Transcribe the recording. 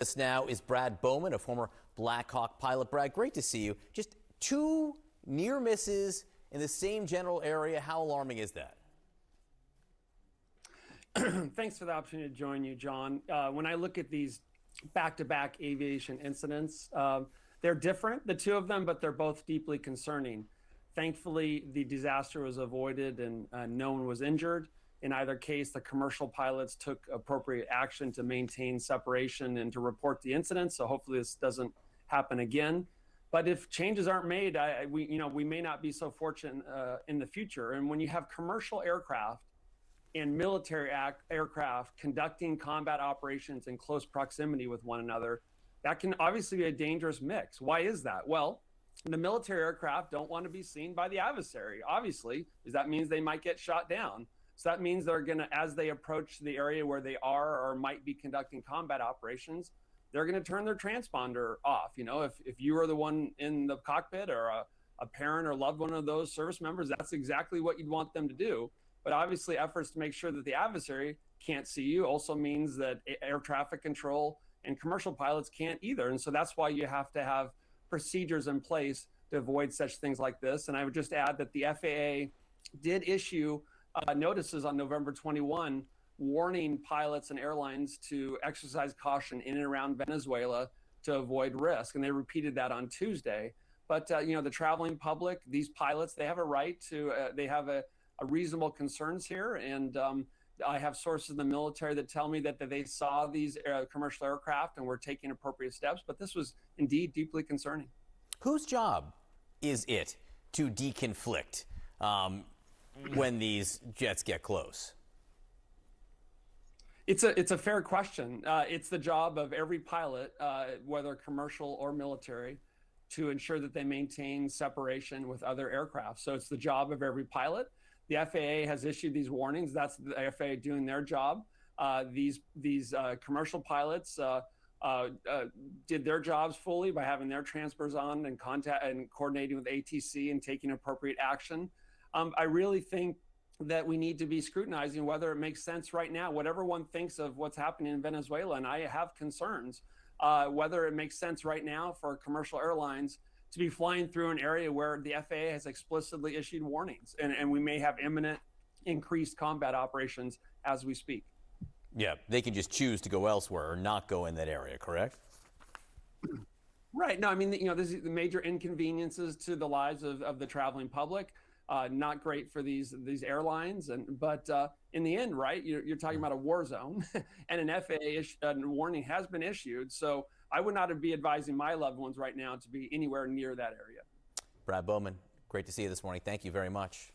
This now is Brad Bowman, a former Black Hawk pilot. Brad, great to see you. Just two near misses in the same general area. How alarming is that? Thanks for the opportunity to join you, John. When I look at these back-to-back aviation incidents, they're different, the two of them, but they're both deeply concerning. Thankfully, the disaster was avoided and no one was injured. In either case, the commercial pilots took appropriate action to maintain separation and to report the incident. So hopefully this doesn't happen again. But if changes aren't made, we may not be so fortunate in the future. And when you have commercial aircraft and military aircraft conducting combat operations in close proximity with one another, that can obviously be a dangerous mix. Why is that? Well, the military aircraft don't want to be seen by the adversary, obviously, because that means they might get shot down. So that means they're going to, as they approach the area where they are or might be conducting combat operations, they're going to turn their transponder off. You know, if you are the one in the cockpit or a parent or loved one of those service members, that's exactly what you'd want them to do. But obviously efforts to make sure that the adversary can't see you also means that air traffic control and commercial pilots can't either. And so that's why you have to have procedures in place to avoid such things like this. And I would just add that the FAA did issue notices on November 21 warning pilots and airlines to exercise caution in and around Venezuela to avoid risk. And they repeated that on Tuesday. But, the traveling public, these pilots, they have a right to, they have a reasonable concerns here. And I have sources in the military that tell me that they saw these commercial aircraft and were taking appropriate steps. But this was indeed deeply concerning. Whose job is it to deconflict when these jets get close? It's a fair question. It's the job of every pilot, whether commercial or military, to ensure that they maintain separation with other aircraft. So it's the job of every pilot. The FAA has issued these warnings. That's the FAA doing their job. These commercial pilots did their jobs fully by having their transponders on and coordinating with ATC and taking appropriate action. I really think that we need to be scrutinizing whether it makes sense right now, whatever one thinks of what's happening in Venezuela, and I have concerns, whether it makes sense right now for commercial airlines to be flying through an area where the FAA has explicitly issued warnings, and we may have imminent increased combat operations as we speak. Yeah, they can just choose to go elsewhere or not go in that area, correct? Right. No, I mean, this is the major inconveniences to the lives of the traveling public. Not great for these airlines, but in the end, right, you're talking about a war zone, and an FAA warning has been issued. So I would not be advising my loved ones right now to be anywhere near that area. Brad Bowman, great to see you this morning. Thank you very much.